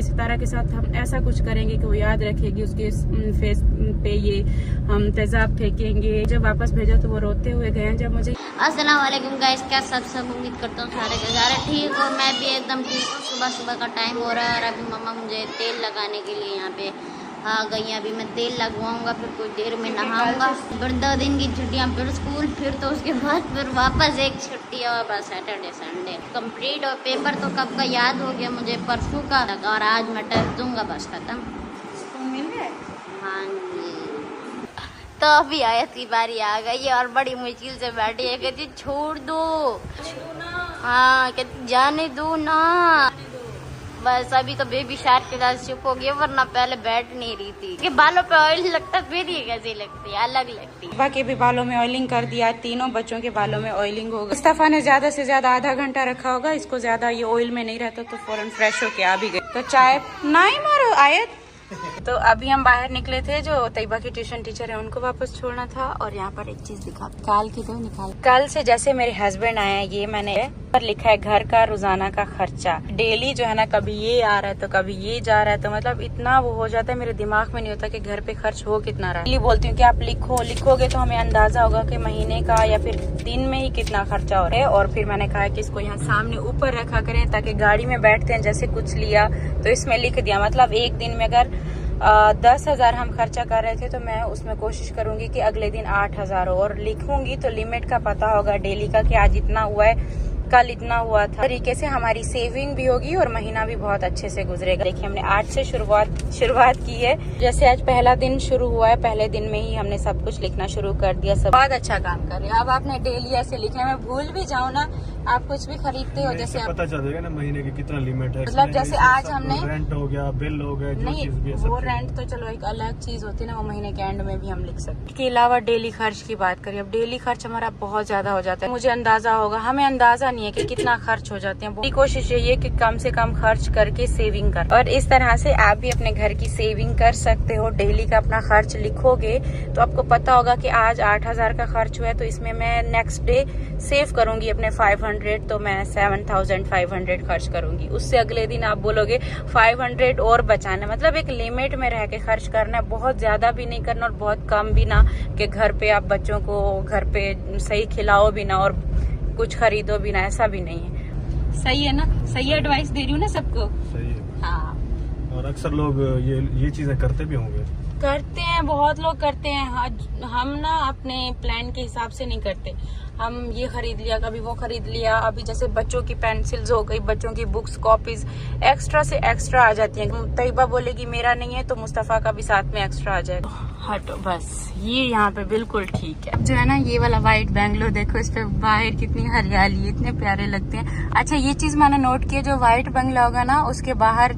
करेंगे, सितारा के साथ हम ऐसा कुछ करेंगे कि वो याद रखेगी, उसके फेस पे ये हम तेजाब फेंकेंगे। जब वापस भेजा तो वो रोते हुए गए। जब मुझे अस्सलाम वालेकुम गाइस, क्या सब उम्मीद करता हूँ सारे ठीक हो। मैं भी एकदम ठीक हूँ। सुबह का टाइम हो रहा है और अभी मम्मा मुझे तेल लगाने के लिए यहाँ पे आ गई। अभी मैं तेल लगवाऊंगा, फिर कुछ देर में नहाऊंगा। फिर 2 दिन की छुट्टियाँ, फिर स्कूल, फिर तो उसके बाद फिर वापस एक छुट्टी और बस सैटरडे संडे कंप्लीट। और पेपर तो कब का याद हो गया मुझे, परसों का, और आज मैं टेस्ट दूंगा, बस खत्म। हाँ जी। तो अभी आयत की बारी आ गई है और बड़ी मुश्किल से बैठी है। कहती छोड़ दो, हाँ कहती जाने दो ना। बस अभी तो बेबी शार्क के साथ चुप हो गया, वरना पहले बैठ नहीं रही थी। कि बालों पे ऑयल लगता, फिर ये कैसी लगती है, अलग लगती है। के भी बालों में ऑयलिंग कर दिया, तीनों बच्चों के बालों में ऑयलिंग होगा। मुस्तफा ने ज्यादा से ज्यादा आधा घंटा रखा होगा, इसको ज्यादा ये ऑयल में नहीं रहता तो फौरन फ्रेश होके आ भी गए। तो चाय नहीं मारो आयत। तो अभी हम बाहर निकले थे, जो तैयबा की ट्यूशन टीचर है उनको वापस छोड़ना था। और यहाँ पर एक चीज दिखा, काल की तो निकाल। कल से जैसे मेरे हस्बैंड आए हैं, ये मैंने पर लिखा है घर का रोजाना का खर्चा। डेली जो है ना, कभी ये आ रहा है तो कभी ये जा रहा है, तो मतलब इतना वो हो जाता है, मेरे दिमाग में नहीं होता कि घर पे खर्च हो कितना रहा है। बोलती हूँ कि आप लिखोगे तो हमें अंदाजा होगा कि महीने का या फिर दिन में ही कितना खर्चा हो रहा है। और फिर मैंने कहा कि इसको यहाँ सामने ऊपर रखा करें, ताकि गाड़ी में बैठते हैं जैसे कुछ लिया तो इसमें लिख दिया। मतलब एक दिन में अगर 10,000 हम खर्चा कर रहे थे तो मैं उसमें कोशिश करूंगी कि अगले दिन 8,000 हो, और लिखूंगी तो लिमिट का पता होगा डेली का कि आज इतना हुआ है, कल इतना हुआ था। तरीके से हमारी सेविंग भी होगी और महीना भी बहुत अच्छे से गुजरेगा। देखिए हमने आज से शुरुआत की है। जैसे आज पहला दिन शुरू हुआ है, पहले दिन में ही हमने सब कुछ लिखना शुरू कर दिया। सब बहुत अच्छा काम कर रहे हैं। अब आपने डेली ऐसे लिखने में भूल भी जाओ ना, आप कुछ भी खरीदते हो जैसे पता चल जाएगा ना महीने की कितना लिमिट है। मतलब जैसे आज हमने रेंट हो गया, बिल हो गया, नहीं वो रेंट तो चलो एक अलग चीज होती है ना, वो महीने के एंड में भी हम लिख सकते। इसके अलावा डेली खर्च की बात करें, अब डेली खर्च हमारा बहुत ज्यादा हो जाता है। मुझे अंदाजा होगा, हमें अंदाजा नहीं है कि कितना खर्च हो जाते हैं। कोशिश यही है कि कम से कम खर्च करके सेविंग कर, और इस तरह से आप भी अपने घर की सेविंग कर सकते हो। डेली का अपना खर्च लिखोगे तो आपको पता होगा कि आज 8,000 का खर्च हुआ है, तो इसमें मैं नेक्स्ट डे सेव करूंगी अपने 500, तो मैं 7,500 खर्च करूंगी। उससे अगले दिन आप बोलोगे 500 और बचाना। मतलब एक लिमिट में रह के खर्च करना है, बहुत ज्यादा भी नहीं करना और बहुत कम भी ना, कि घर पे आप बच्चों को घर पे सही खिलाओ भी ना और कुछ खरीदो भी ना, ऐसा भी नहीं है। सही है ना, सही एडवाइस दे रही हूँ ना सबको। सही है। हाँ, और अक्सर लोग ये चीजें करते भी होंगे। करते हैं, बहुत लोग करते हैं। हम ना अपने प्लान के हिसाब से नहीं करते। हम ये खरीद लिया, कभी वो खरीद लिया। अभी जैसे बच्चों की पेंसिल्स हो गई, बच्चों की बुक्स, कॉपीज एक्स्ट्रा से एक्स्ट्रा आ जाती हैं। तैयबा बोलेगी मेरा नहीं है तो मुस्तफा का भी साथ में एक्स्ट्रा आ जाए। हटो बस, ये यहाँ पे बिल्कुल ठीक है। जो है ना ये वाला व्हाइट बैंगलो देखो, इस पे बाहर कितनी हरियाली, इतने प्यारे लगते हैं। अच्छा ये चीज मैंने नोट किया, जो व्हाइट बंगला होगा ना उसके बाहर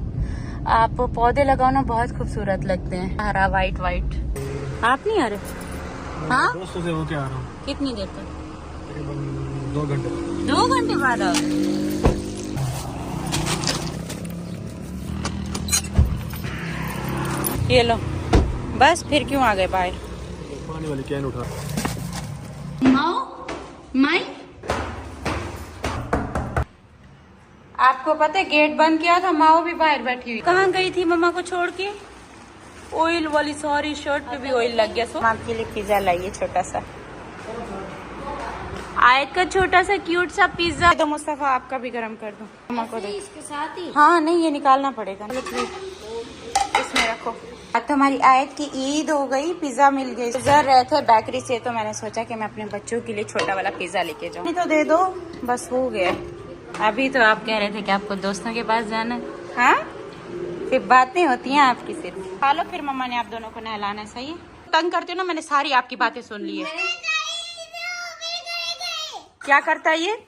आप पौधे लगाओ ना, बहुत खूबसूरत लगते हैं। हरा व्हाइट। आप नहीं आ रहे? हाँ, दोस्तों से होके आ रहा हूँ। कितनी देर तक? 2 घंटे। 2 घंटे बाद आओ। ये लो, बस फिर क्यों आ गए बाहर? पानी वाली कैन उठा। माई आपको पता है गेट बंद किया था, माओ भी बाहर बैठी हुई। कहाँ गई थी मम्मा को छोड़ के? ऑयल वाली सॉरी शर्ट पे भी ऑयल लग गया। सो आपके लिए पिज्जा लाइए, छोटा सा आयत का छोटा सा क्यूट सा पिज्जा। तो मुस्तफा आपका भी गरम कर दो, मम्मा को दो इसके साथ ही। हाँ नहीं, ये निकालना पड़ेगा, इसमें रखो। आज तो हमारी आयत की ईद हो गई, पिज्जा मिल गई। गुजर रहे थे बेकरी से तो मैंने सोचा कि मैं अपने बच्चों के लिए छोटा वाला पिज्जा लेके जाऊँ। तो दे दो, बस हो गया। अभी तो आप कह रहे थे कि आपको दोस्तों के पास जाना है। हाँ, फिर बातें होती हैं आपकी सिर्फ। खा लो, फिर मम्मा ने आप दोनों को नहलाना है। सही है, तंग करते हो ना, मैंने सारी आपकी बातें सुन ली है। क्या करता है ये?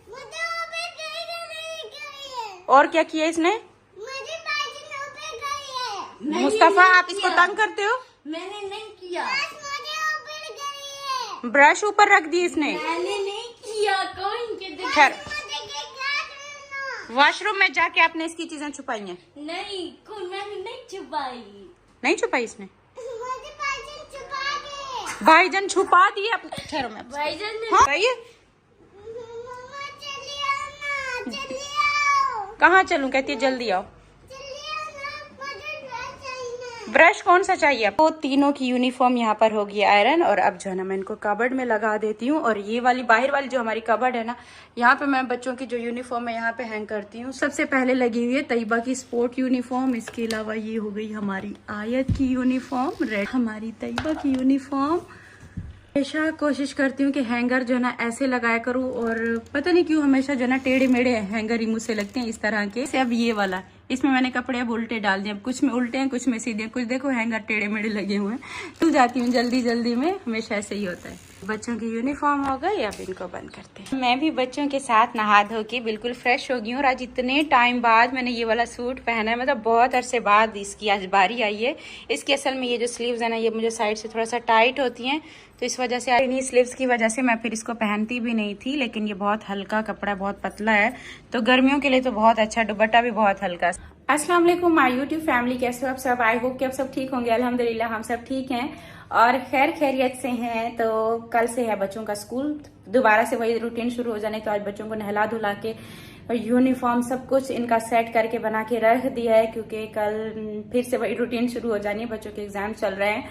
और क्या किया इसने? मुस्तफा आप इसको तंग करते हो? मैंने नहीं किया। ब्रश ऊपर रख दी इसने। मैंने नहीं किया। खैर, वॉशरूम में जाके आपने इसकी चीजें छुपाई हैं? नहीं, मैंने नहीं छुपाई। नहीं छुपाई इसने? भाईजान छुपा दिए अपने। ठहरो मैं भाईजान ने। हाँ, सही है। कहाँ चलूं? कहती है जल्दी आओ। ब्रश कौन सा चाहिए आपको? तीनों की यूनिफॉर्म यहाँ पर होगी आयरन, और अब जो है ना मैं इनको कबर्ड में लगा देती हूँ। और ये वाली बाहर वाली जो हमारी कबर्ड है ना, यहाँ पे मैं बच्चों की जो यूनिफॉर्म है यहाँ पे हैंग करती हूँ। सबसे पहले लगी हुई है तैयबा की स्पोर्ट यूनिफॉर्म, इसके अलावा ये हो गई हमारी आयत की यूनिफॉर्म, रेड हमारी तैयबा की यूनिफॉर्म। हमेशा कोशिश करती हूँ कि हैंगर जो ना ऐसे लगाया करूँ, और पता नहीं क्यों हमेशा जो ना टेढ़े मेढ़े हैंगर ही मुझसे लगते हैं इस तरह के। अब ये वाला, इसमें मैंने कपड़े अब उल्टे डाल दिए, अब कुछ में उल्टे हैं कुछ में सीधे हैं, कुछ देखो हैंगर टेढ़े मेढ़े लगे हुए हैं। तो जाती हूँ जल्दी जल्दी में, हमेशा ऐसे ही होता है। बच्चों की यूनिफॉर्म हो गई, अब इनको बंद करते हैं। मैं भी बच्चों के साथ नहा धो के बिल्कुल फ्रेश हो गई हूँ, और आज इतने टाइम बाद मैंने ये वाला सूट पहना है, मतलब बहुत अरसे बाद इसकी आज बारी आई है। इसकी असल में ये जो स्लीव्स है ना, ये मुझे साइड से थोड़ा सा टाइट होती हैं, तो इस वजह से इन्हीं स्लीव्स की वजह से मैं फिर इसको पहनती भी नहीं थी। लेकिन ये बहुत हल्का कपड़ा, बहुत पतला है, तो गर्मियों के लिए तो बहुत अच्छा, दुपट्टा भी बहुत हल्का। अस्सलाम वालेकुम माय यूट्यूब फैमिली, कैसे हो आप सब? आई होप कि आप सब ठीक होंगे। अल्हम्दुलिल्लाह हम सब ठीक हैं और खैर खैरियत से हैं। तो कल से है बच्चों का स्कूल, दोबारा से वही रूटीन शुरू हो जाने। तो आज बच्चों को नहला धुला के और यूनिफॉर्म सब कुछ इनका सेट करके बना के रख दिया है, क्योंकि कल फिर से वही रूटीन शुरू हो जानी है। बच्चों के एग्जाम चल रहे हैं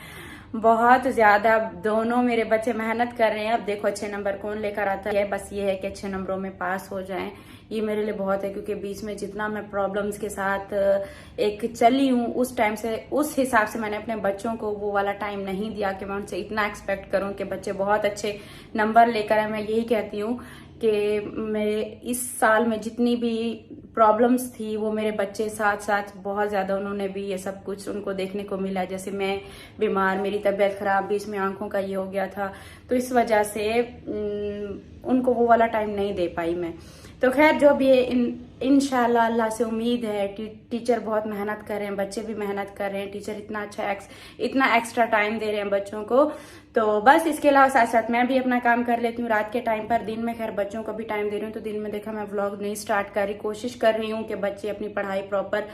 बहुत ज्यादा, दोनों मेरे बच्चे मेहनत कर रहे हैं। अब देखो अच्छे नंबर कौन लेकर आता है, बस ये है कि अच्छे नंबरों में पास हो जाएं, ये मेरे लिए बहुत है। क्योंकि बीच में जितना मैं प्रॉब्लम्स के साथ एक चली हूँ, उस टाइम से, उस हिसाब से मैंने अपने बच्चों को वो वाला टाइम नहीं दिया कि मैं उनसे इतना एक्सपेक्ट करूँ कि बच्चे बहुत अच्छे नंबर लेकर आए। मैं यही कहती हूँ कि मेरे इस साल में जितनी भी प्रॉब्लम्स थी, वो मेरे बच्चे साथ साथ बहुत ज्यादा उन्होंने भी ये सब कुछ उनको देखने को मिला। जैसे मैं बीमार, मेरी तबीयत खराब, बीच में आंखों का ये हो गया था, तो इस वजह से उनको वो वाला टाइम नहीं दे पाई मैं। तो खैर जो भी इंशाल्लाह अल्लाह से उम्मीद है, टीचर बहुत मेहनत कर रहे हैं, बच्चे भी मेहनत कर रहे हैं, टीचर इतना अच्छा इतना एक्स्ट्रा टाइम दे रहे हैं बच्चों को। तो बस इसके अलावा साथ साथ मैं भी अपना काम कर लेती हूँ रात के टाइम पर। दिन में खैर बच्चों को भी टाइम दे रही हूँ, तो दिन में देखा मैं व्लॉग नहीं स्टार्ट कर रही, कोशिश कर रही हूँ कि बच्चे अपनी पढ़ाई प्रॉपर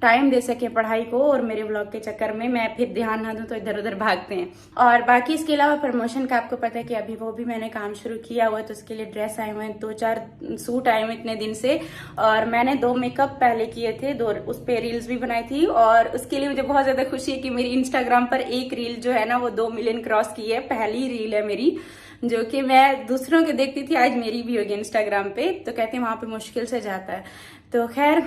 टाइम दे सके पढ़ाई को, और मेरे व्लॉग के चक्कर में मैं फिर ध्यान ना दूं तो इधर उधर भागते हैं। और बाकी इसके अलावा प्रमोशन का आपको पता है कि अभी वो भी मैंने काम शुरू किया हुआ है, तो उसके लिए ड्रेस आए हुए हैं, 2-4 सूट आए हुए इतने दिन से। और मैंने 2 मेकअप पहले किए थे, 2 उस पे रील्स भी बनाई थी, और उसके लिए मुझे बहुत ज्यादा खुशी है कि मेरी इंस्टाग्राम पर एक रील जो है ना वो 2 मिलियन क्रॉस की है। पहली रील है मेरी, जो कि मैं दूसरों के देखती थी, आज मेरी भी होगी इंस्टाग्राम पे। तो कहते हैं वहां पे मुश्किल से जाता है, तो खैर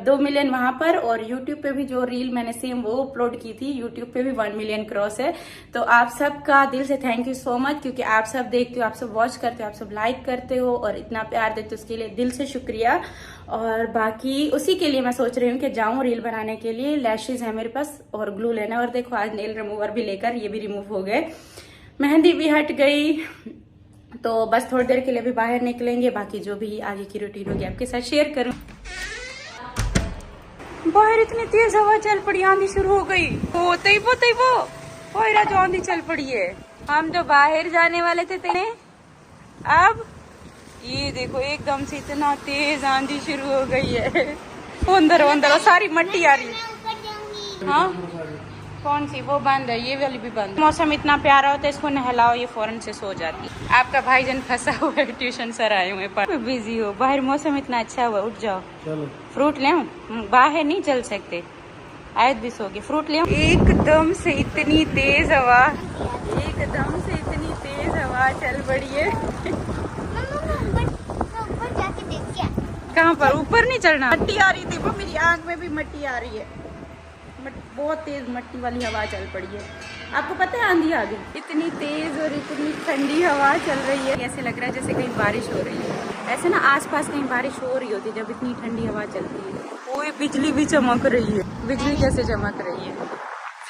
2 मिलियन वहां पर। और यूट्यूब पे भी जो रील मैंने सेम वो अपलोड की थी, यूट्यूब पे भी 1 मिलियन क्रॉस है। तो आप सबका दिल से थैंक यू सो मच, क्योंकि आप सब देखते हो, आप सब वॉच करते हो, आप सब लाइक करते हो और इतना प्यार देते हो, उसके लिए दिल से शुक्रिया। और बाकी उसी के लिए मैं सोच रही हूँ कि जाऊं रील बनाने के लिए। लैशेज है मेरे पास और ग्लू लेना, और देखो आज नेल रिमूवर भी लेकर ये भी रिमूव हो गए, मेहंदी भी हट गई। तो बस थोड़ी देर के लिए भी बाहर निकलेंगे, बाकी जो भी आगे की रूटीन होगी आपके साथ शेयर करूं। बाहर इतनी तेज हवा चल पड़ी, आंधी शुरू हो गई। तई वो जो आंधी चल पड़ी है। हम जो बाहर जाने वाले थे तेने, अब ये देखो एकदम से इतना तेज आंधी शुरू हो गई है। अंदर सारी मट्टी आ रही है। हाँ कौन सी? वो बंद है, ये वाली भी बंद। मौसम इतना प्यारा होता है, इसको नहलाओ ये फौरन से सो जाती है। आपका भाईजान फंसा हुआ है, ट्यूशन सर आए हुए पर बिजी हो। बाहर मौसम इतना अच्छा हुआ, उठ जाओ। चलो फ्रूट ले, बाहर नहीं चल सकते, आयत भी सो गई। फ्रूट ले। एकदम से इतनी तेज हवा, एकदम से इतनी तेज हवा चल पड़ी है। कहाँ पर? ऊपर नहीं चढ़ना, मट्टी आ रही थी वो, मेरी आंख में भी मट्टी आ रही है, बहुत तेज मट्टी वाली हवा चल पड़ी है। आपको पता है आंधी आ गई, इतनी तेज और इतनी ठंडी हवा चल रही है, ऐसे लग रहा है जैसे कहीं बारिश हो रही है। ऐसे ना आसपास कहीं बारिश हो रही होती जब इतनी ठंडी हवा चलती है। कोई बिजली भी चमक रही है, बिजली कैसे चमक रही है,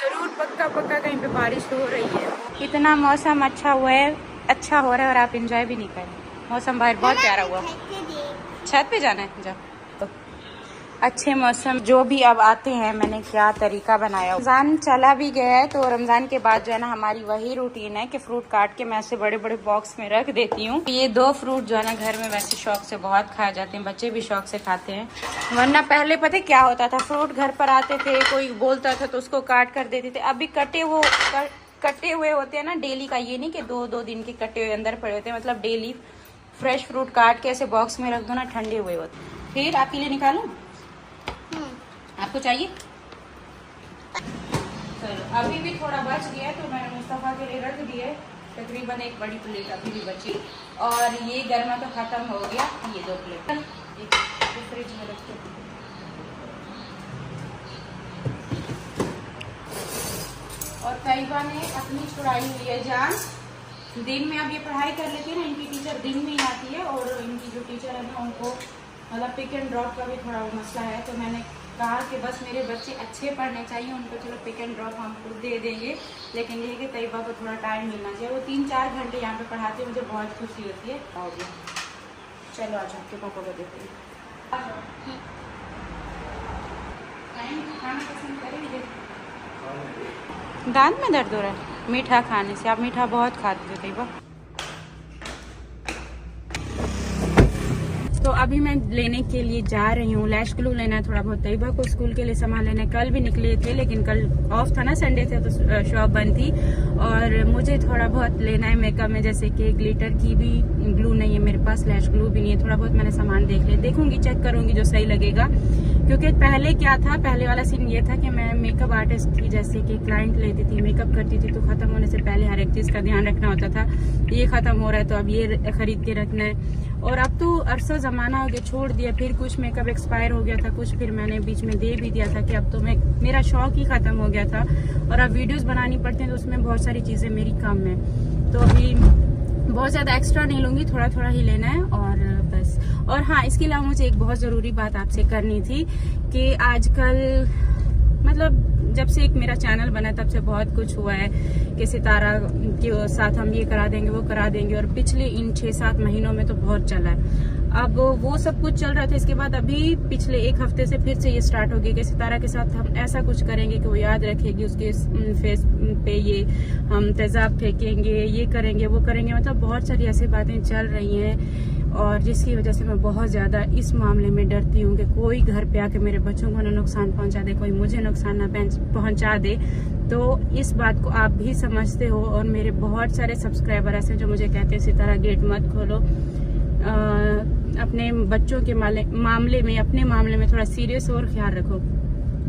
जरूर पक्का कहीं पे बारिश हो रही है। इतना मौसम अच्छा हुआ है, अच्छा हो रहा है, और आप इंजॉय भी नहीं कर रहे। मौसम बाहर बहुत प्यारा हुआ। छत पे जाना है, जा। अच्छे मौसम जो भी अब आते हैं, मैंने क्या तरीका बनाया। रमजान चला भी गया है, तो रमजान के बाद जो है ना हमारी वही रूटीन है कि फ्रूट काट के मैं ऐसे बड़े बड़े बॉक्स में रख देती हूँ। ये 2 फ्रूट जो है ना घर में वैसे शौक से बहुत खाए जाते हैं, बच्चे भी शौक से खाते हैं। वरना पहले पता क्या होता था, फ्रूट घर पर आते थे, कोई बोलता था तो उसको काट कर देते थे। अभी कटे हुए होते हैं ना डेली का, ये नहीं कि 2-2 दिन के कटे हुए अंदर पड़े होते हैं, मतलब डेली फ्रेश फ्रूट काट के ऐसे बॉक्स में रख दो ना, ठंडे हुए होते। फिर आपके लिए निकालूं? आपको चाहिए? चलो अभी भी थोड़ा बच गया तो मैंने मुस्तफ़ा के लिए रख दिए, तकरीबन एक बड़ी प्लेट अभी भी बची। और ये गर्मा तो ख़त्म हो गया, ये 2 प्लेट एक फ्रिज में रख दो। और तैयबा ने अपनी छुड़ाई हुई है जान। दिन में अब ये पढ़ाई कर लेती है ना, इनकी टीचर दिन में ही आती है और इनकी जो टीचर है ना उनको मतलब पिक एंड ड्रॉप का भी थोड़ा मसला है। तो मैंने कहा कि बस मेरे बच्चे अच्छे पढ़ने चाहिए, उनको चलो पिक एंड ड्रॉप हम खुद दे देंगे, लेकिन ये कि तैयबा को थोड़ा टाइम मिलना चाहिए। वो 3-4 घंटे यहाँ पे पढ़ाती है, मुझे बहुत खुशी होती है। हो गया, चलो आज आपके पापा को देते हैं। खाना पसंद करेंगे? दांत में दर्द हो रहा है मीठा खाने से? आप मीठा बहुत खाते थे तैयबा। तो अभी मैं लेने के लिए जा रही हूँ, लैश ग्लू लेना है थोड़ा बहुत, तैयबा को स्कूल के लिए सामान लेना है। कल भी निकले थे लेकिन कल ऑफ था ना, संडे थे तो शॉप बंद थी। और मुझे थोड़ा बहुत लेना है मेकअप में, जैसे कि ग्लिटर की भी ग्लू नहीं है मेरे पास, लैश ग्लू भी नहीं है। थोड़ा बहुत मैंने सामान देख लिया, देखूंगी चेक करूंगी जो सही लगेगा। क्योंकि पहले क्या था, पहले वाला सीन ये था कि मैं मेकअप आर्टिस्ट थी, जैसे कि क्लाइंट लेती थी, मेकअप करती थी, तो खत्म होने से पहले हर एक चीज का ध्यान रखना होता था। ये खत्म हो रहा है तो अब ये खरीद के रखना है। और अब तो अरसा जमाना हो गया, छोड़ दिया। फिर कुछ मेकअप एक्सपायर हो गया था, कुछ फिर मैंने बीच में दे भी दिया था कि अब तो मेरा शौक ही खत्म हो गया था। और अब वीडियोस बनानी पड़ती हैं तो उसमें बहुत सारी चीजें मेरी कम है, तो अभी बहुत ज्यादा एक्स्ट्रा नहीं लूंगी, थोड़ा थोड़ा ही लेना है और बस। और हाँ, इसके अलावा मुझे एक बहुत जरूरी बात आपसे करनी थी कि आजकल मतलब जब से एक मेरा चैनल बना तब से बहुत कुछ हुआ है कि सितारा के साथ हम ये करा देंगे वो करा देंगे, और पिछले इन 6-7 महीनों में तो बहुत चला है। अब वो सब कुछ चल रहा था, इसके बाद अभी पिछले 1 हफ्ते से फिर से ये स्टार्ट हो गया कि सितारा के साथ हम ऐसा कुछ करेंगे कि वो याद रखेगी, उसके फेस पे ये हम तेजाब फेंकेंगे, ये करेंगे वो करेंगे, मतलब बहुत सारी ऐसी बातें चल रही हैं। और जिसकी वजह से मैं बहुत ज्यादा इस मामले में डरती हूँ कि कोई घर पे आके मेरे बच्चों को ना नुकसान पहुंचा दे, कोई मुझे नुकसान ना पहुंचा दे। तो इस बात को आप भी समझते हो, और मेरे बहुत सारे सब्सक्राइबर ऐसे जो मुझे कहते हैं सितारा गेट मत खोलो, अपने बच्चों के मामले में, अपने मामले में थोड़ा सीरियस और ख्याल रखो।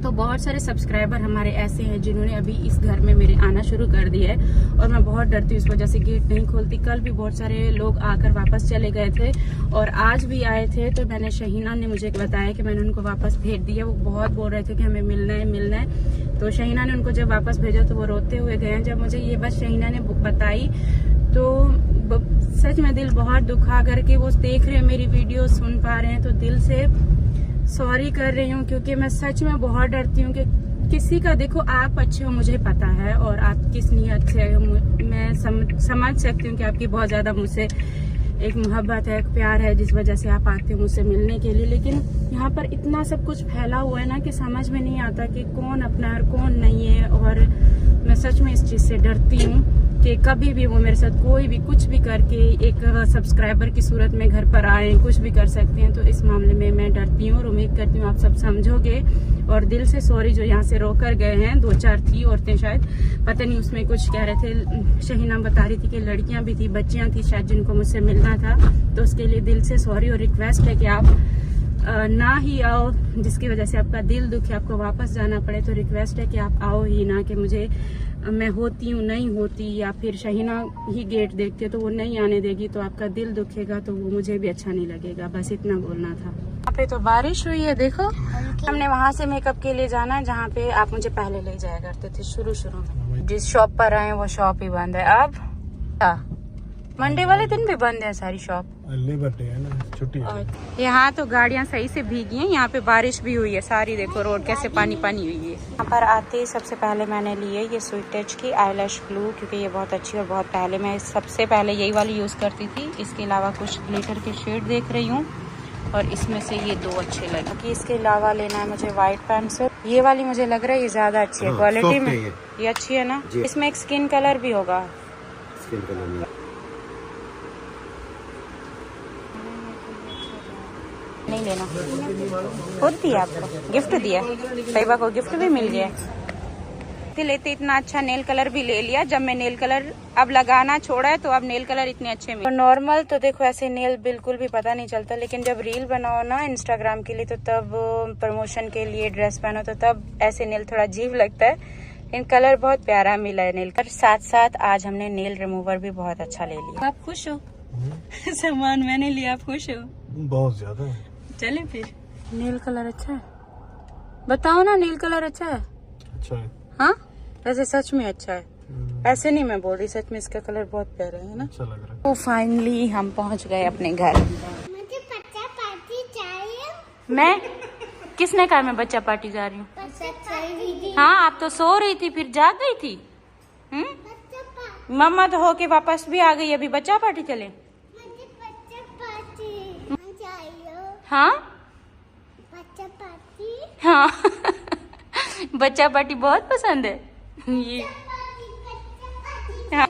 तो बहुत सारे सब्सक्राइबर हमारे ऐसे हैं जिन्होंने अभी इस घर में मेरे आना शुरू कर दिया है, और मैं बहुत डरती हूँ इस वजह से गेट नहीं खोलती। कल भी बहुत सारे लोग आकर वापस चले गए थे और आज भी आए थे, तो मैंने शहीना ने मुझे बताया कि मैंने उनको वापस भेज दिया। वो बहुत बोल रहे थे कि हमें मिलना है मिलना है, तो शहीना ने उनको जब वापस भेजा तो वो रोते हुए गए। जब मुझे ये बात शहीना ने बताई तो सच में दिल बहुत दुखा करके, वो देख रहे हैं मेरी वीडियो, सुन पा रहे हैं, तो दिल से सॉरी कर रही हूँ। क्योंकि मैं सच में बहुत डरती हूँ कि किसी का, देखो आप अच्छे हो मुझे पता है, और आप किस नीयत से मैं समझ सकती हूँ कि आपकी बहुत ज्यादा मुझसे एक मोहब्बत है, एक प्यार है, जिस वजह से आप आते हो मुझसे मिलने के लिए। लेकिन यहाँ पर इतना सब कुछ फैला हुआ है ना कि समझ में नहीं आता कि कौन अपना है और कौन नहीं है। और मैं सच में इस चीज से डरती हूँ कि कभी भी वो मेरे साथ कोई भी कुछ भी करके एक सब्सक्राइबर की सूरत में घर पर आए, कुछ भी कर सकते हैं। तो इस मामले में मैं डरती हूँ और उम्मीद करती हूँ आप सब समझोगे। और दिल से सॉरी जो यहाँ से रोकर गए हैं, 2-4 थी औरतें शायद, पता नहीं उसमें कुछ कह रहे थे, शहीना बता रही थी कि लड़कियां भी थी, बच्चियां थी शायद जिनको मुझसे मिलना था। तो उसके लिए दिल से सॉरी, और रिक्वेस्ट है कि आप ना ही आओ, जिसकी वजह से आपका दिल दुखे, आपको वापस जाना पड़े। तो रिक्वेस्ट है कि आप आओ ही ना, कि मुझे मैं होती हूँ नहीं होती, या फिर शहीना ही गेट देखते तो वो नहीं आने देगी, तो आपका दिल दुखेगा, तो वो मुझे भी अच्छा नहीं लगेगा। बस इतना बोलना था। यहाँ पे तो बारिश हुई है, देखो। हमने वहाँ से मेकअप के लिए जाना है जहाँ पे आप मुझे पहले ले जाया करते थे शुरू में। जिस शॉप पर आए वो शॉप ही बंद है अब। मंडे वाले दिन भी बंद है सारी शॉप, लेबर डे है ना, छुट्टी है। यहाँ तो गाड़ियाँ सही से भीगी हैं, यहाँ पे बारिश भी हुई है सारी, देखो रोड कैसे पानी पानी हुई है। यहाँ पर आते ही सबसे पहले मैंने ली है ये स्वीट टच की आईलैश ग्लू, क्योंकि ये बहुत अच्छी और बहुत पहले मैं सबसे पहले यही वाली यूज करती थी। इसके अलावा कुछ ग्लिटर के शेड देख रही हूँ, और इसमें से ये 2 अच्छे लगे। कि इसके अलावा लेना है मुझे व्हाइट पेंसिल, ये वाली मुझे लग रहा है ये ज्यादा अच्छी है क्वालिटी में, ये अच्छी है ना। इसमें एक स्किन कलर भी होगा, स्किन कलर नहीं लेना, खुद दिया आपको, गिफ्ट दिया, तैयबा को गिफ्ट भी मिल गया। लेते इतना अच्छा नेल कलर भी ले लिया, जब मैं नेल कलर अब लगाना छोड़ा है तो अब नेल कलर इतने अच्छे मिले। नॉर्मल तो देखो ऐसे नेल बिल्कुल भी पता नहीं चलता, लेकिन जब रील बनाओ ना इंस्टाग्राम के लिए, तो तब प्रमोशन के लिए ड्रेस पहनो, तो तब ऐसे नेल थोड़ा अजीब लगता है। इन कलर बहुत प्यारा मिला है नेल का। साथ साथ आज हमने नेल रिमूवर भी बहुत अच्छा ले लिया। आप खुश हो? सामान मैंने लिया, आप खुश हो? बहुत ज्यादा। चले फिर। नेल कलर अच्छा है, बताओ ना, नेल कलर अच्छा है? अच्छा है। हाँ वैसे सच में अच्छा है, ऐसे नहीं मैं बोल रही, सच में इसका कलर बहुत प्यारा है ना। अच्छा लग रहा है। तो फाइनली हम पहुंच गए अपने घर। मुझे बच्चा पार्टी चाहिए। मैं किसने कहा मैं बच्चा पार्टी जा रही हूँ? हाँ आप तो सो रही थी, फिर जाग गई थी। मम्मा तो होके वापस भी आ गई, अभी बच्चा पार्टी चले। मुझे बच्चा पार्टी चाहिए। हाँ बच्चा पार्टी। हाँ बच्चा पार्टी बहुत पसंद है ये। हाँ।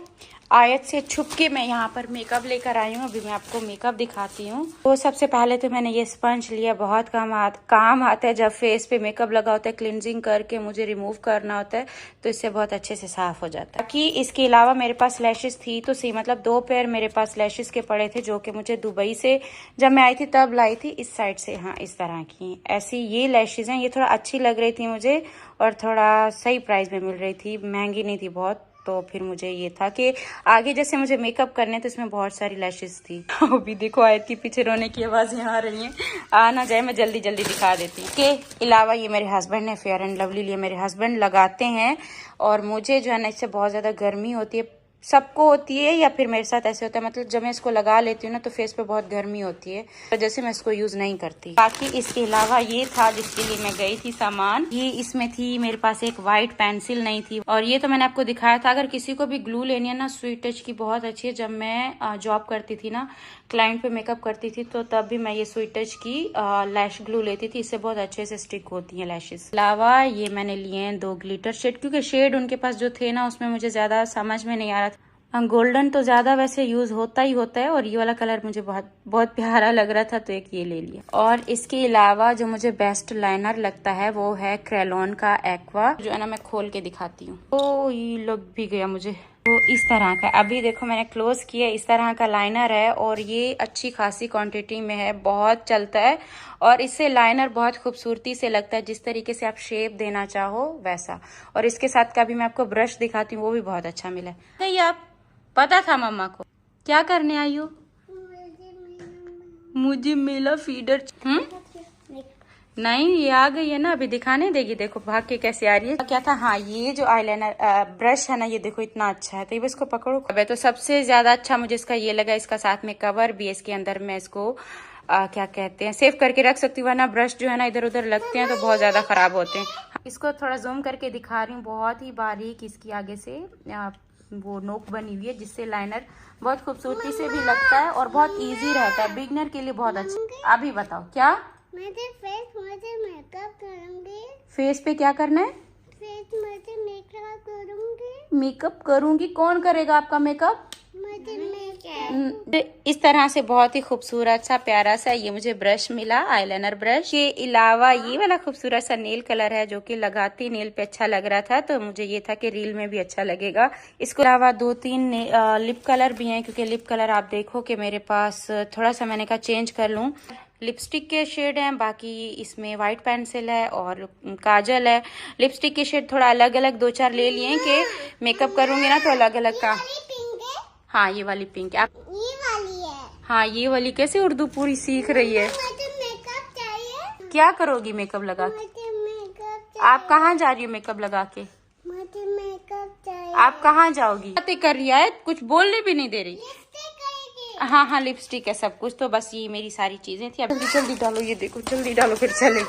आयत से छुप के मैं यहाँ पर मेकअप लेकर आई हूँ। अभी मैं आपको मेकअप दिखाती हूँ। तो सबसे पहले तो मैंने ये स्पंज लिया, बहुत काम आता है जब फेस पे मेकअप लगा होता है, क्लिनजिंग करके मुझे रिमूव करना होता है तो इससे बहुत अच्छे से साफ हो जाता है। बाकी इसके अलावा मेरे पास लैशेस थी तो सही, मतलब 2 पेयर मेरे पास लैशेस के पड़े थे जो कि मुझे दुबई से जब मैं आई थी तब लाई थी, इस साइड से। हाँ इस तरह की ऐसी ये लैशेज हैं, ये थोड़ा अच्छी लग रही थी मुझे और थोड़ा सही प्राइस में मिल रही थी, महंगी नहीं थी बहुत। तो फिर मुझे ये था कि आगे जैसे मुझे मेकअप करने तो इसमें बहुत सारी लैशेस थी। अभी देखो आयत के पीछे रोने की आवाजें आ रही हैं, आ ना जाए मैं जल्दी जल्दी दिखा देती हूँ। के अलावा ये मेरे हस्बैंड ने फेयर एंड लवली लिए, मेरे हस्बैंड लगाते हैं और मुझे जो है ना इससे बहुत ज्यादा गर्मी होती है, सबको होती है या फिर मेरे साथ ऐसे होता है, मतलब जब मैं इसको लगा लेती हूँ ना तो फेस पे बहुत गर्मी होती है, तो जैसे मैं इसको यूज नहीं करती। बाकी इसके अलावा ये था जिसके लिए मैं गई थी सामान, ये इसमें थी मेरे पास एक वाइट पेंसिल नहीं थी, और ये तो मैंने आपको दिखाया था। अगर किसी को भी ग्लू लेनी है ना, स्वीट टच की बहुत अच्छी है। जब मैं जॉब करती थी ना, क्लाइंट पे मेकअप करती थी तो तब भी मैं ये स्वीट टच की लैश ग्लू लेती थी, इससे बहुत अच्छे से स्टिक होती है लैशेस। अलावा ये मैंने लिए हैं 2 ग्लिटर शेड, क्योंकि शेड उनके पास जो थे ना उसमें मुझे ज्यादा समझ में नहीं आ रहा था। गोल्डन तो ज्यादा वैसे यूज होता ही होता है और ये वाला कलर मुझे बहुत प्यारा लग रहा था तो एक ये ले लिया। और इसके अलावा जो मुझे बेस्ट लाइनर लगता है वो है क्रेलॉन का एक्वा, जो है ना मैं खोल के दिखाती हूँ। ओ ये लग भी गया मुझे, तो इस तरह का अभी देखो मैंने क्लोज किया, इस तरह का लाइनर है और ये अच्छी खासी क्वांटिटी में है, बहुत चलता है और इससे लाइनर बहुत खूबसूरती से लगता है, जिस तरीके से आप शेप देना चाहो वैसा। और इसके साथ का भी मैं आपको ब्रश दिखाती हूँ, वो भी बहुत अच्छा मिला है। ये आप पता था मम्मा को? क्या करने आई हो? मुझे मिला फीडर। नहीं ये आ गई है ना, अभी दिखाने देगी, देखो भाग के कैसे आ रही है। क्या था, हाँ ये जो आईलाइनर ब्रश है ना, ये देखो इतना अच्छा है, तो ये इसको पकड़ो। तो सबसे ज्यादा अच्छा मुझे इसका ये लगा, इसका साथ में कवर भी है, इसके अंदर मैं इसको क्या कहते हैं सेव करके रख सकती हूँ, वरना ब्रश जो है ना इधर उधर लगते हैं तो बहुत ज्यादा खराब होते हैं। इसको थोड़ा जूम करके दिखा रही हूँ, बहुत ही बारीक इसकी आगे से वो नोक बनी हुई है, जिससे लाइनर बहुत खूबसूरती से भी लगता है और बहुत इजी रहता है, बिगनर के लिए बहुत अच्छा। अभी बताओ क्या? मुझे मेकअप करूंगी। फेस पे क्या करना है? फेस मुझे मेकअप करूंगी। मेकअप करूंगी? कौन करेगा आपका मेकअप? मुझे मेकअप। इस तरह से बहुत ही खूबसूरत सा प्यारा सा ये मुझे ब्रश मिला, आईलाइनर ब्रश। के अलावा ये वाला खूबसूरत सा नेल कलर है जो कि लगाती नेल पे अच्छा लग रहा था, तो मुझे ये था कि रील में भी अच्छा लगेगा। इसके अलावा 2-3 लिप कलर भी हैं, क्योंकि लिप कलर आप देखो कि मेरे पास थोड़ा सा मैंने कहा चेंज कर लूं। लिपस्टिक के शेड हैं, बाकी इसमें वाइट पेंसिल है और काजल है। लिपस्टिक के शेड थोड़ा अलग अलग 2-4 ले लिए कि मेकअप करूंगी ना तो अलग अलग का। हाँ ये वाली पिंक, आप ये वाली है। हाँ ये वाली। कैसे उर्दू पूरी सीख रही है? मुझे मेकअप चाहिए। क्या करोगी मेकअप लगा के? मुझे मेकअप आप कहाँ जा रही हो मेकअप लगा के? मुझे मेकअप चाहिए। आप कहाँ जाओगी? बातें कर रही है, कुछ बोलने भी नहीं दे रही। हाँ हाँ लिपस्टिक है सब कुछ, तो बस ये मेरी सारी चीजें थी। जल्दी जल्दी डालो, ये देखो जल्दी डालो फिर चले।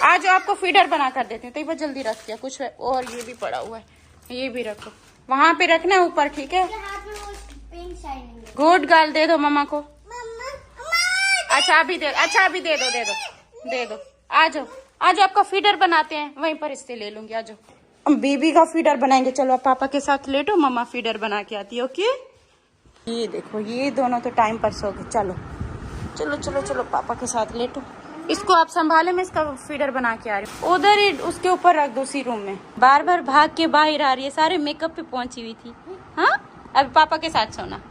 आज आपको फीडर बना कर देते हैं, तो बस जल्दी रख दिया कुछ है। और ये भी पड़ा हुआ है, ये भी रखो, वहाँ पे रखना है ऊपर, ठीक है? गुड गर्ल, दे दो मम्मा को। अच्छा अभी दे, अच्छा अभी दे दो, दे दो, दे दो। आ जाओ आ जाओ, आपका फीडर बनाते हैं, वहीं पर इससे ले लूंगी। आ जाओ, बेबी का फीडर बनाएंगे। चलो आप पापा के साथ लेटो, मम्मा फीडर बना के आती है। ओके ये देखो ये दोनों तो टाइम पर सो गए। चलो चलो चलो चलो पापा के साथ लेटो। इसको आप संभाले, मैं इसका फीडर बना के आ रही हूँ। उधर ही उसके ऊपर रख दो, उसी रूम में। बार बार भाग के बाहर आ रही है, सारे मेकअप पे पहुंची हुई थी। हाँ अब पापा के साथ सोना।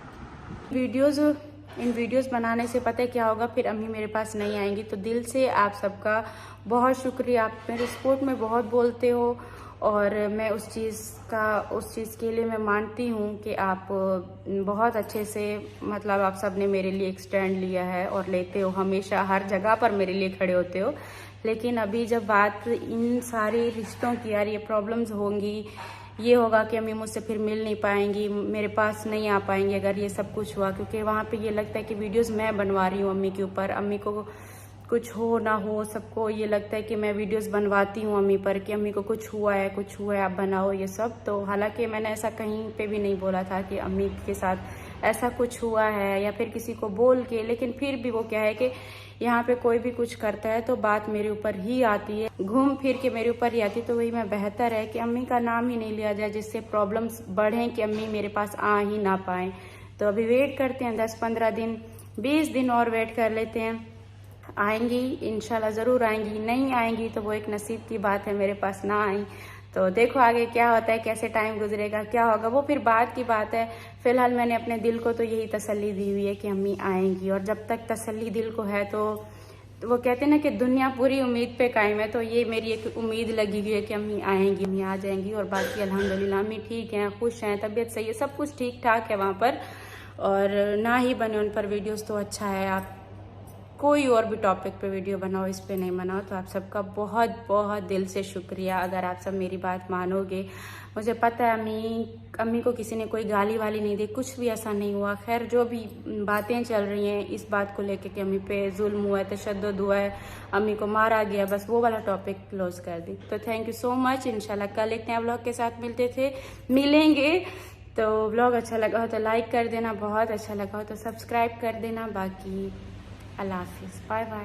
इन वीडियोस बनाने से पता है क्या होगा, फिर अम्मी मेरे पास नहीं आएंगी। तो दिल से आप सबका बहुत शुक्रिया, आप मेरे सपोर्ट में बहुत बोलते हो और मैं उस चीज़ के लिए मैं मानती हूँ कि आप बहुत अच्छे से मतलब आप सब ने मेरे लिए एक स्टैंड लिया है और लेते हो, हमेशा हर जगह पर मेरे लिए खड़े होते हो। लेकिन अभी जब बात इन सारे रिश्तों की, यार ये प्रॉब्लम्स होंगी, ये होगा कि अम्मी मुझसे फिर मिल नहीं पाएंगी, मेरे पास नहीं आ पाएंगी अगर ये सब कुछ हुआ, क्योंकि वहाँ पे ये लगता है कि वीडियोस मैं बनवा रही हूँ अम्मी के ऊपर, अम्मी को कुछ हो ना हो, सबको ये लगता है कि मैं वीडियोस बनवाती हूँ अम्मी पर कि अम्मी को कुछ हुआ है आप बनाओ ये सब। तो हालांकि मैंने ऐसा कहीं पे भी नहीं बोला था कि अम्मी के साथ ऐसा कुछ हुआ है या फिर किसी को बोल के, लेकिन फिर भी वो क्या है कि यहाँ पे कोई भी कुछ करता है तो बात मेरे ऊपर ही आती है, घूम फिर के मेरे ऊपर ही आती है। तो वही मैं बेहतर है कि अम्मी का नाम ही नहीं लिया जाए, जिससे प्रॉब्लम्स बढ़ें कि अम्मी मेरे पास आ ही ना पाए। तो अभी वेट करते हैं 10-15 दिन 20 दिन और वेट कर लेते हैं, आएंगी इंशाल्लाह ज़रूर आएंगी, नहीं आएंगी तो वो एक नसीब की बात है, मेरे पास ना आई तो देखो आगे क्या होता है, कैसे टाइम गुजरेगा, क्या होगा वो फिर बाद की बात है। फिलहाल मैंने अपने दिल को तो यही तसल्ली दी हुई है कि अम्मी आएंगी, और जब तक तसल्ली दिल को है तो वो कहते हैं ना कि दुनिया पूरी उम्मीद पे कायम है, तो ये मेरी एक उम्मीद लगी हुई है कि अम्मी आएंगी, अम्मी आ जाएंगी। और बाकी अल्हम्दुलिल्लाह अम्मी ठीक हैं, खुश हैं, तबीयत सही है, सब कुछ ठीक ठाक है वहाँ पर। और ना ही बने उन पर वीडियोस तो अच्छा है, आप कोई और भी टॉपिक पे वीडियो बनाओ, इस पे नहीं बनाओ। तो आप सबका बहुत बहुत दिल से शुक्रिया अगर आप सब मेरी बात मानोगे। मुझे पता है अम्मी को किसी ने कोई गाली वाली नहीं दी, कुछ भी ऐसा नहीं हुआ। खैर जो भी बातें चल रही हैं इस बात को लेके कि अम्मी पे जुल्म हुआ है, तशद्दुद हुआ है, अम्मी को मारा गया, बस वो वाला टॉपिक क्लोज कर दी। तो थैंक यू सो मच। इंशाल्लाह कल एक नया व्लॉग के साथ मिलेंगे। तो व्लॉग अच्छा लगा हो तो लाइक कर देना, बहुत अच्छा लगा हो तो सब्सक्राइब कर देना। बाकी अल्लाह हाफिज़, बाय बाय।